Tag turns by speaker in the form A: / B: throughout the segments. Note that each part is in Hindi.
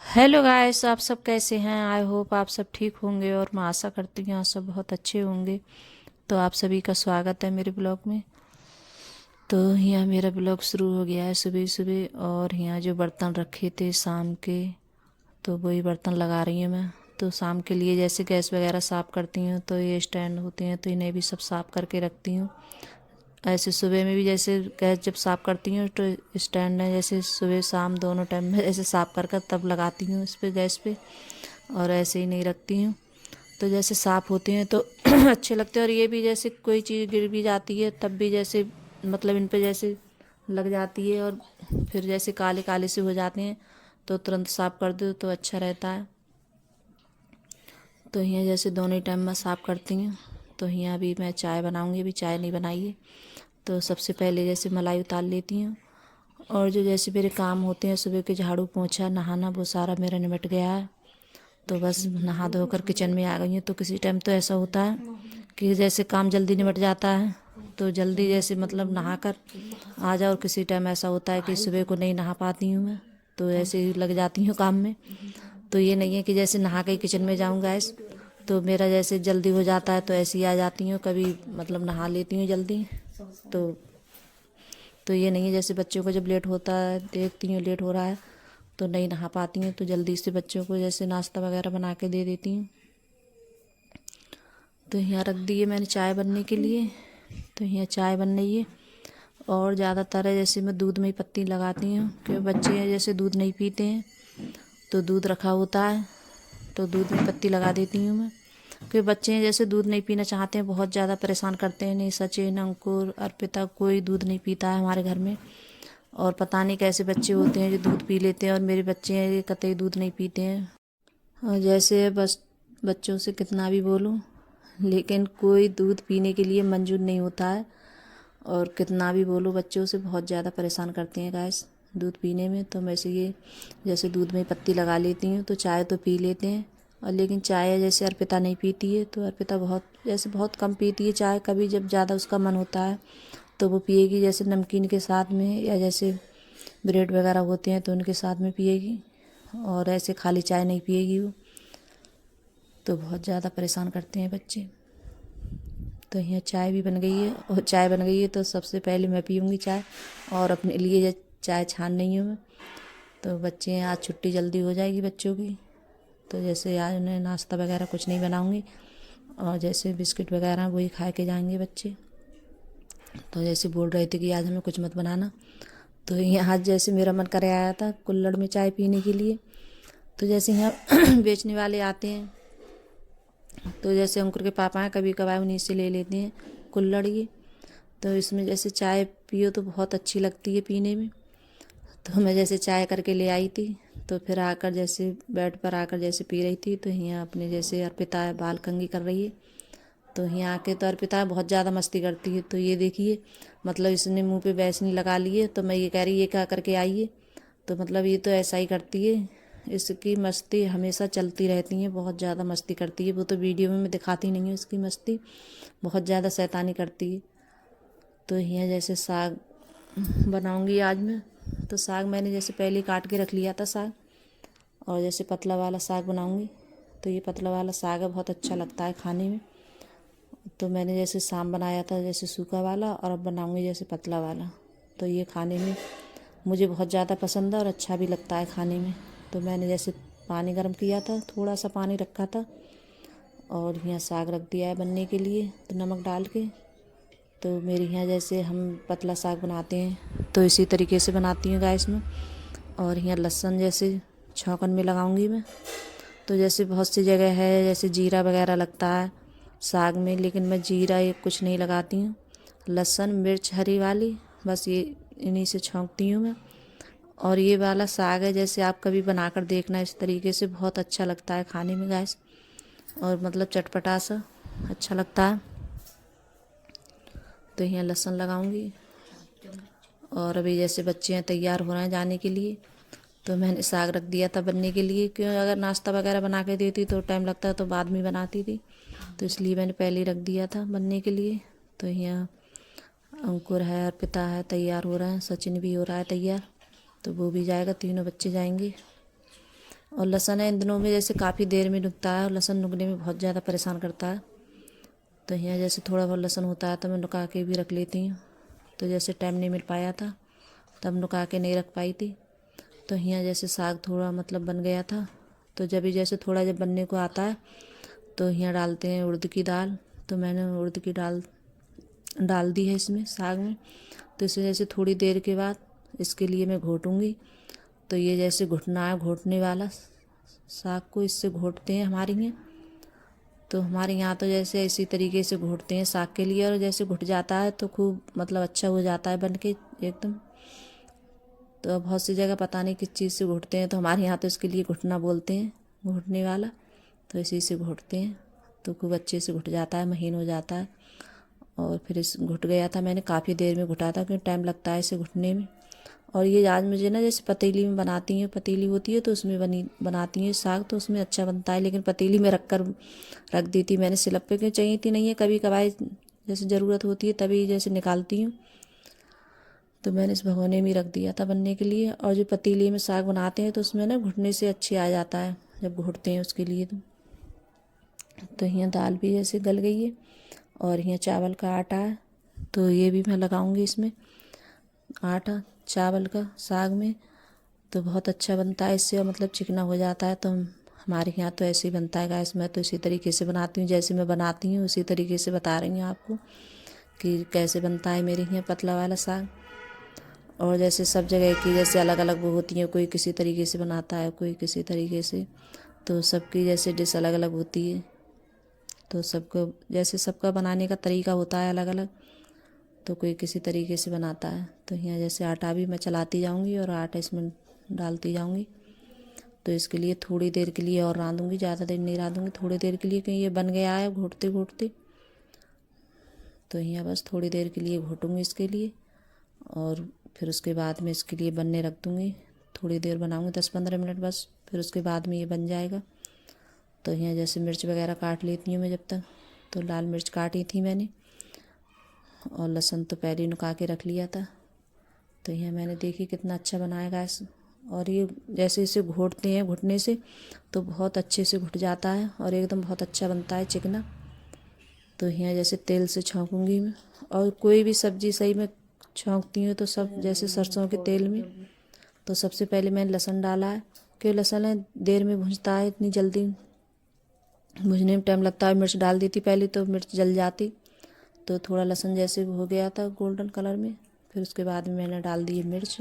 A: हेलो गाइस, आप सब कैसे हैं। आई होप आप सब ठीक होंगे और मैं आशा करती हूँ आप सब बहुत अच्छे होंगे। तो आप सभी का स्वागत है मेरे ब्लॉग में। तो यहाँ मेरा ब्लॉग शुरू हो गया है सुबह सुबह। और यहाँ जो बर्तन रखे थे शाम के, तो वही बर्तन लगा रही हूँ मैं। तो शाम के लिए जैसे गैस वगैरह साफ़ करती हूँ तो ये स्टैंड होते हैं तो इन्हें भी सब साफ़ करके रखती हूँ। ऐसे सुबह में भी जैसे गैस जब साफ़ करती हूँ तो स्टैंड है जैसे सुबह शाम दोनों टाइम में ऐसे साफ़ कर कर तब लगाती हूँ इस पे गैस पे। और ऐसे ही नहीं रखती हूँ। तो जैसे साफ़ होते हैं तो अच्छे लगते हैं। और ये भी जैसे कोई चीज़ गिर भी जाती है तब भी जैसे मतलब इन पे जैसे लग जाती है और फिर जैसे काले काले से हो जाते हैं तो तुरंत साफ़ कर दो तो अच्छा रहता है। तो यहाँ जैसे दोनों ही टाइम मैं साफ़ करती हूँ। तो यहाँ अभी मैं चाय बनाऊँगी, अभी चाय नहीं बनाई है। तो सबसे पहले जैसे मलाई उतार लेती हूँ। और जो जैसे मेरे काम होते हैं सुबह के झाड़ू पोंछा नहाना वो सारा मेरा निपट गया है। तो बस नहा धोकर किचन में आ गई हूँ। तो किसी टाइम तो ऐसा होता है कि जैसे काम जल्दी निपट जाता है तो जल्दी जैसे मतलब नहा कर आ जाओ। और किसी टाइम ऐसा होता है कि सुबह को नहीं नहा पाती हूँ मैं, तो ऐसे ही लग जाती हूँ काम में। तो ये नहीं है कि जैसे नहा के किचन में जाऊँ गैस तो मेरा जैसे जल्दी हो जाता है तो ऐसे ही आ जाती हूँ। कभी मतलब नहा लेती हूँ जल्दी। तो तो ये नहीं है जैसे बच्चों को जब लेट होता है देखती हूँ लेट हो रहा है तो नहीं नहा पाती हूँ तो जल्दी से बच्चों को जैसे नाश्ता वगैरह बना के दे देती हूँ। तो यहाँ रख दी है मैंने चाय बनने के लिए। तो यहाँ चाय बन रही है। और ज़्यादातर है जैसे मैं दूध में ही पत्ती लगाती हूँ क्योंकि बच्चे हैं जैसे दूध नहीं पीते हैं। तो दूध रखा होता है तो दूध में पत्ती लगा देती हूँ मैं। क्योंकि बच्चे हैं जैसे दूध नहीं पीना चाहते हैं, बहुत ज़्यादा परेशान करते हैं। नहीं सचिन अंकुर अर्पिता कोई दूध नहीं पीता है हमारे घर में। और पता नहीं कैसे बच्चे होते हैं जो दूध पी लेते हैं और मेरे बच्चे हैं ये कतई दूध नहीं पीते हैं। और जैसे बस बच्चों से कितना भी बोलूं लेकिन कोई दूध पीने के लिए मंजूर नहीं होता है। और कितना भी बोलो बच्चों से बहुत ज़्यादा परेशान करते हैं गैस दूध पीने में। तो मैं से ये जैसे दूध में पत्ती लगा लेती हूँ तो चाय तो पी लेते हैं। और लेकिन चाय जैसे अर्पिता नहीं पीती है तो अर्पिता बहुत जैसे बहुत कम पीती है चाय। कभी जब ज़्यादा उसका मन होता है तो वो पिएगी जैसे नमकीन के साथ में या जैसे ब्रेड वगैरह होते हैं तो उनके साथ में पिएगी। और ऐसे खाली चाय नहीं पिएगी वो। तो बहुत ज़्यादा परेशान करते हैं बच्चे। तो यहाँ चाय भी बन गई है। और चाय बन गई है तो सबसे पहले मैं पीऊँगी चाय और अपने लिए चाय छान रही हूँ मैं। तो बच्चे आज छुट्टी जल्दी हो जाएगी बच्चों की। तो जैसे आज उन्हें नाश्ता वगैरह कुछ नहीं बनाऊँगी और जैसे बिस्किट वगैरह वही खा के जाएंगे बच्चे। तो जैसे बोल रहे थे कि आज हमें कुछ मत बनाना। तो यहाँ जैसे मेरा मन करे आया था कुल्हड़ में चाय पीने के लिए। तो जैसे यहाँ बेचने वाले आते हैं तो जैसे अंकुर के पापा हैं कभी कभार उन्हीं से ले लेते हैं कुल्हड़ ये। तो इसमें जैसे चाय पियो तो बहुत अच्छी लगती है पीने में। तो मैं जैसे चाय करके ले आई थी तो फिर आकर जैसे बेड पर आकर जैसे पी रही थी। तो यहाँ अपने जैसे अर्पिता बाल कंघी कर रही है। तो यहाँ आके तो अर्पिता बहुत ज़्यादा मस्ती करती है। तो ये देखिए मतलब इसने मुंह पे बेसनी लगा ली है तो मैं ये कह रही ये क्या करके आई है। तो मतलब ये तो ऐसा ही करती है। इसकी मस्ती हमेशा चलती रहती है, बहुत ज़्यादा मस्ती करती है। वो तो वीडियो में मैं दिखाती नहीं हूँ इसकी मस्ती, बहुत ज़्यादा शैतानी करती है। तो यहाँ जैसे साग बनाऊँगी आज मैं। तो साग मैंने जैसे पहले काट के रख लिया था साग। और जैसे पतला वाला साग बनाऊँगी। तो ये पतला वाला साग है बहुत अच्छा लगता है खाने में। तो मैंने जैसे शाम बनाया था जैसे सूखा वाला और अब बनाऊँगी जैसे पतला वाला। तो ये खाने में मुझे बहुत ज़्यादा पसंद है और अच्छा भी लगता है खाने में। तो मैंने जैसे पानी गर्म किया था, थोड़ा सा पानी रखा था और यहाँ साग रख दिया है बनने के लिए तो नमक डाल के। तो मेरे यहाँ जैसे हम पतला साग बनाते हैं तो इसी तरीके से बनाती हूँ गैस में। और यहाँ लहसुन जैसे छौंकन में लगाऊंगी मैं। तो जैसे बहुत सी जगह है जैसे जीरा वगैरह लगता है साग में, लेकिन मैं जीरा ये कुछ नहीं लगाती हूँ। लहसुन मिर्च हरी वाली बस ये इन्हीं से छौंकती हूँ मैं। और ये वाला साग है जैसे आप कभी बनाकर देखना इस तरीके से, बहुत अच्छा लगता है खाने में गैस। और मतलब चटपटा सा अच्छा लगता है। तो यहाँ लहसुन लगाऊंगी। और अभी जैसे बच्चे हैं तैयार हो रहे हैं जाने के लिए तो मैंने साग रख दिया था बनने के लिए। क्यों अगर नाश्ता वगैरह बना के देती तो टाइम लगता तो बाद में बनाती थी। तो इसलिए मैंने पहले ही रख दिया था बनने के लिए। तो यहाँ अंकुर है अर्पिता है तैयार हो रहा है, सचिन भी हो रहा है तैयार। तो वो भी जाएगा, तीनों बच्चे जाएंगे। और लहसुन है इन दिनों में जैसे काफ़ी देर में नुकता है, और लहसुन नुकने में बहुत ज़्यादा परेशान करता है। तो यहाँ जैसे थोड़ा बहुत लहसुन होता है तो मैं नुका के भी रख लेती हूँ। तो जैसे टाइम नहीं मिल पाया था तब नुका के नहीं रख पाई थी। तो यहाँ जैसे साग थोड़ा मतलब बन गया था, तो जब भी जैसे थोड़ा जब बनने को आता है तो यहाँ डालते हैं उड़द की दाल। तो मैंने उड़द की दाल डाल दी है इसमें साग में। तो इसे जैसे थोड़ी देर के बाद इसके लिए मैं घोटूँगी। तो ये जैसे घुटना है, घोटने वाला साग को इससे घोटते हैं हमारे यहाँ। तो हमारे यहाँ तो जैसे इसी तरीके से घोटते हैं साग के लिए, और जैसे घुट जाता है तो खूब मतलब अच्छा हो जाता है बन के एकदम। तो बहुत सी जगह पता नहीं किस चीज़ से घोटते हैं, तो हमारे यहाँ तो इसके लिए घुटना बोलते हैं, घोटने वाला। तो इसी से घोटते हैं तो खूब अच्छे से घुट जाता है, महीन हो जाता है। और फिर इस घुट गया था, मैंने काफ़ी देर में घुटा था क्योंकि टाइम लगता है इसे घुटने में। और ये आज मुझे ना जैसे पतीली में बनाती हैं, पतीली होती है तो उसमें बनाती हैं साग, तो उसमें अच्छा बनता है। लेकिन पतीली में रख दी थी मैंने सिलप पे, क्यों चाहिए थी नहीं है, कभी कभार जैसे ज़रूरत होती है तभी जैसे निकालती हूँ। तो मैंने इस भगोने में रख दिया था बनने के लिए। और जो पतीली में साग बनाते हैं तो उसमें ना घुटने से अच्छे आ जाता है जब घुटते हैं उसके लिए। तो यहाँ दाल भी जैसे गल गई है, और यहाँ चावल का आटा है तो ये भी मैं लगाऊंगी इसमें आटा चावल का साग में। तो बहुत अच्छा बनता है इससे, मतलब चिकना हो जाता है। तो हमारे यहाँ तो ऐसे ही बनता है गैस। मैं तो इसी तरीके से बनाती हूँ, जैसे मैं बनाती हूँ उसी तरीके से बता रही हूँ आपको कि कैसे बनता है मेरे यहाँ पतला वाला साग। और जैसे सब जगह की जैसे अलग अलग वो होती हैं, कोई किसी तरीके से बनाता है, कोई किसी तरीके से। तो सबकी जैसे डिश अलग अलग होती है, तो सबको जैसे सबका बनाने का तरीका होता है अलग अलग। तो कोई किसी तरीके से बनाता है। तो यहाँ जैसे आटा भी मैं चलाती जाऊँगी और आटा इसमें डालती जाऊँगी। तो इसके लिए थोड़ी देर के लिए और रांधूँगी, ज़्यादा देर नहीं रांधूँगी, थोड़ी देर के लिए, क्योंकि ये बन गया है घोटते घोटते। तो यहाँ बस थोड़ी देर के लिए घोटूँगी इसके लिए, और फिर उसके बाद में इसके लिए बनने रख दूँगी। थोड़ी देर बनाऊँगी 10-15 मिनट बस, फिर उसके बाद में ये बन जाएगा। तो यहाँ जैसे मिर्च वगैरह काट लेती हूँ मैं जब तक। तो लाल मिर्च काटी थी मैंने, और लहसुन तो पहले ही नुका के रख लिया था। तो यहाँ मैंने देखी कितना अच्छा बनाया गैस। और ये जैसे इसे घोटते हैं घुटने से तो बहुत अच्छे से घुट जाता है और एकदम बहुत अच्छा बनता है चिकना। तो यहाँ जैसे तेल से छौंकूँगी मैं, और कोई भी सब्ज़ी सही में छौंकती हूँ तो सब जैसे सरसों के तेल में। तो सबसे पहले मैंने लहसुन डाला है, क्योंकि लहसुन देर में भुंजता है, इतनी जल्दी भुजने में टाइम लगता है। मिर्च डाल दी थी पहले तो मिर्च जल जाती। तो थोड़ा लहसुन जैसे हो गया था गोल्डन कलर में, फिर उसके बाद में मैंने डाल दी मिर्च,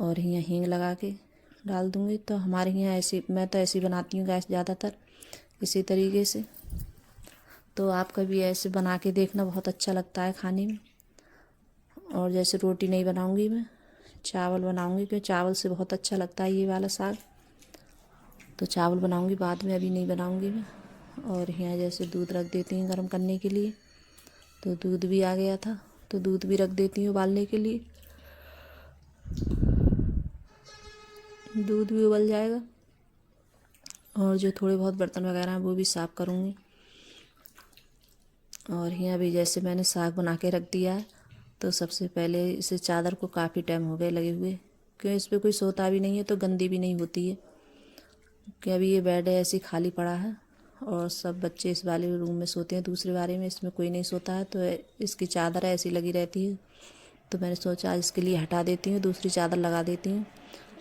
A: और यहाँ हींग लगा के डाल दूँगी। तो हमारे यहाँ ऐसी, मैं तो ऐसी बनाती हूँ गैस ज़्यादातर इसी तरीके से। तो आप कभी ऐसे बना के देखना, बहुत अच्छा लगता है खाने में। और जैसे रोटी नहीं बनाऊँगी मैं, चावल बनाऊँगी, क्योंकि चावल से बहुत अच्छा लगता है ये वाला साग। तो चावल बनाऊँगी बाद में, अभी नहीं बनाऊँगी मैं। और यहाँ जैसे दूध रख देती हूँ गर्म करने के लिए। तो दूध भी आ गया था, तो दूध भी रख देती हूँ उबालने के लिए। दूध भी उबल जाएगा, और जो थोड़े बहुत बर्तन वगैरह हैं वो भी साफ़ करूँगी। और यहाँ भी जैसे मैंने साग बना के रख दिया है। तो सबसे पहले इसे चादर को काफ़ी टाइम हो गए लगे हुए, क्यों इस पर कोई सोता भी नहीं है तो गंदी भी नहीं होती है। कि अभी ये बेड है ऐसे ही खाली पड़ा है, और सब बच्चे इस वाले रूम में सोते हैं, दूसरे वाले में, इसमें कोई नहीं सोता है। तो इसकी चादर ऐसी लगी रहती है। तो मैंने सोचा आज इसके लिए हटा देती हूँ, दूसरी चादर लगा देती हूँ।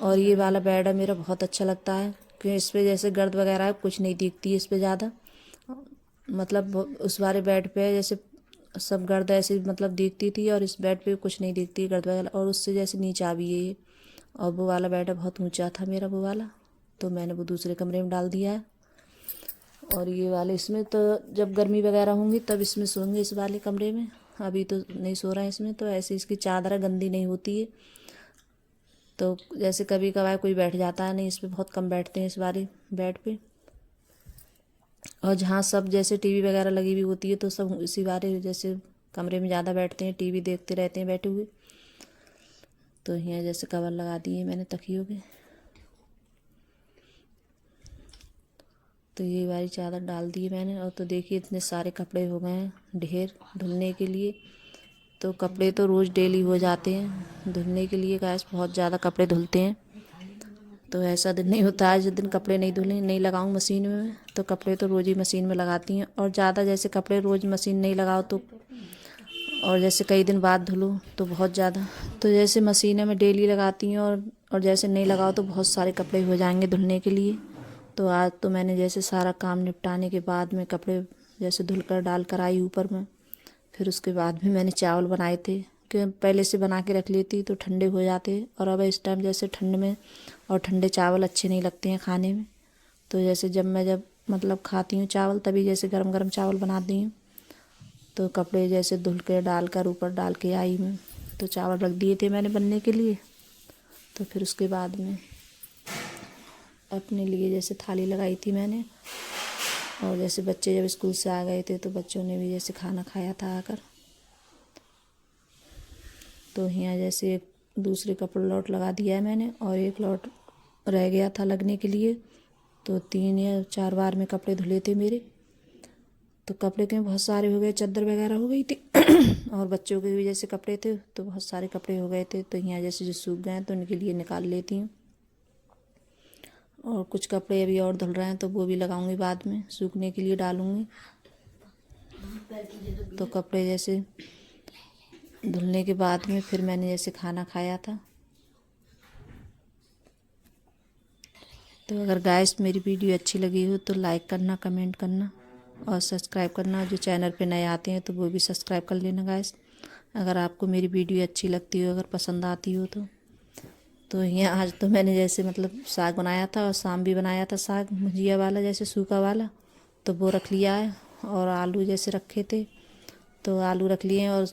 A: और ये वाला बेड है मेरा बहुत अच्छा लगता है, क्योंकि इस पर जैसे गर्द वगैरह कुछ नहीं दिखती है इस पर ज़्यादा। मतलब उस वाले बेड पे जैसे सब गर्द ऐसी मतलब दिखती थी, और इस बेड पे कुछ नहीं दिखती गर्द वगैरह। और उससे जैसे नीचा भी है ये। और वो वाला बेड बहुत ऊंचा था मेरा वो वाला, तो मैंने वो दूसरे कमरे में डाल दिया है। और ये वाले इसमें, तो जब गर्मी वगैरह होंगी तब इसमें सोएंगे इस वाले कमरे में, अभी तो नहीं सो रहा है इसमें। तो ऐसे इसकी चादर गंदी नहीं होती है। तो जैसे कभी कभार कोई बैठ जाता है, नहीं इस पर बहुत कम बैठते हैं इस वाले बेड पे। और जहाँ सब जैसे टीवी वगैरह लगी हुई होती है तो सब इसी वाले जैसे कमरे में ज़्यादा बैठते हैं, टीवी देखते रहते हैं बैठे हुए। तो यहाँ जैसे कवर लगा दिए मैंने तकियों के। तो ये वाली चादर डाल दी मैंने। और तो देखिए इतने सारे कपड़े हो गए हैं ढेर धुलने के लिए। तो कपड़े तो रोज़ डेली हो जाते हैं धुलने के लिए, गैस बहुत ज़्यादा कपड़े धुलते हैं। तो ऐसा दिन नहीं होता आज दिन कपड़े नहीं धुले नहीं लगाऊँ मशीन में, तो कपड़े तो रोज़ ही मशीन में लगाती हैं। और ज़्यादा जैसे कपड़े रोज़ मशीन नहीं लगाओ तो, और जैसे कई दिन बाद धुलो तो बहुत ज़्यादा, तो जैसे मशीनें में डेली लगाती हैं और जैसे नहीं लगाओ तो बहुत सारे कपड़े हो जाएंगे धुलने के लिए। तो आज तो मैंने जैसे सारा काम निपटाने के बाद में कपड़े जैसे धुल कर डाल कर आई ऊपर में। फिर उसके बाद भी मैंने चावल बनाए थे कि पहले से बना के रख लेती तो ठंडे हो जाते, और अब इस टाइम जैसे ठंड में और ठंडे चावल अच्छे नहीं लगते हैं खाने में। तो जैसे जब मतलब खाती हूँ चावल तभी जैसे गरम गरम चावल बनाती हूँ। तो कपड़े जैसे धुल के डाल कर ऊपर डाल के आई मैं, तो चावल रख दिए थे मैंने बनने के लिए। तो फिर उसके बाद में अपने लिए जैसे थाली लगाई थी मैंने, और जैसे बच्चे जब स्कूल से आ गए थे तो बच्चों ने भी जैसे खाना खाया था आकर। तो यहाँ जैसे एक दूसरे कपड़े लॉट लगा दिया है मैंने, और एक लॉट रह गया था लगने के लिए। तो 3 या 4 बार में कपड़े धुले थे मेरे। तो कपड़े के बहुत सारे हो गए, चादर वगैरह हो गई थी और बच्चों के भी जैसे कपड़े थे तो बहुत सारे कपड़े हो गए थे। तो यहाँ जैसे जो सूख गए हैं तो उनके लिए निकाल लेती हूँ, और कुछ कपड़े अभी और धुल रहे हैं तो वो भी लगाऊंगी बाद में, सूखने के लिए डालूंगी। तो कपड़े जैसे धुलने के बाद में फिर मैंने जैसे खाना खाया था। तो अगर गाइस मेरी वीडियो अच्छी लगी हो तो लाइक करना, कमेंट करना और सब्सक्राइब करना। जो चैनल पे नए आते हैं तो वो भी सब्सक्राइब कर लेना गाइस। अगर आपको मेरी वीडियो अच्छी लगती हो, अगर पसंद आती हो तो यहाँ आज तो मैंने जैसे मतलब साग बनाया था, और शाम भी बनाया था साग भुजिया वाला जैसे सूखा वाला, तो वो रख लिया है। और आलू जैसे रखे थे तो आलू रख लिए हैं, और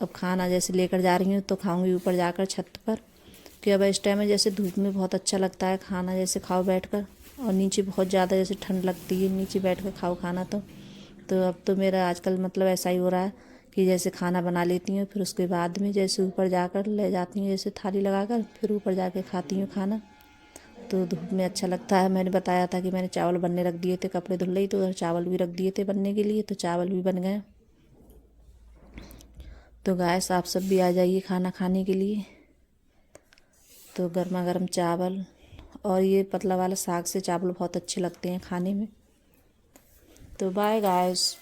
A: अब खाना जैसे लेकर जा रही हूँ तो खाऊंगी ऊपर जाकर छत पर, कि अब इस टाइम में जैसे धूप में बहुत अच्छा लगता है खाना जैसे खाओ बैठकर, और नीचे बहुत ज़्यादा जैसे ठंड लगती है नीचे बैठकर खाओ खाना। तो अब तो मेरा आजकल मतलब ऐसा ही हो रहा है कि जैसे खाना बना लेती हूँ, फिर उसके बाद में जैसे ऊपर जाकर ले जाती हूँ जैसे थाली लगाकर, फिर ऊपर जाके खाती हूँ खाना। तो धूप में अच्छा लगता है। मैंने बताया था कि मैंने चावल बनने रख दिए थे, कपड़े धुल रही तो चावल भी रख दिए थे बनने के लिए, तो चावल भी बन गए। तो गाइस आप सब भी आ जाइए खाना खाने के लिए। तो गर्मा गर्म चावल और ये पतला वाला साग से चावल बहुत अच्छे लगते हैं खाने में। तो बाय गाइस।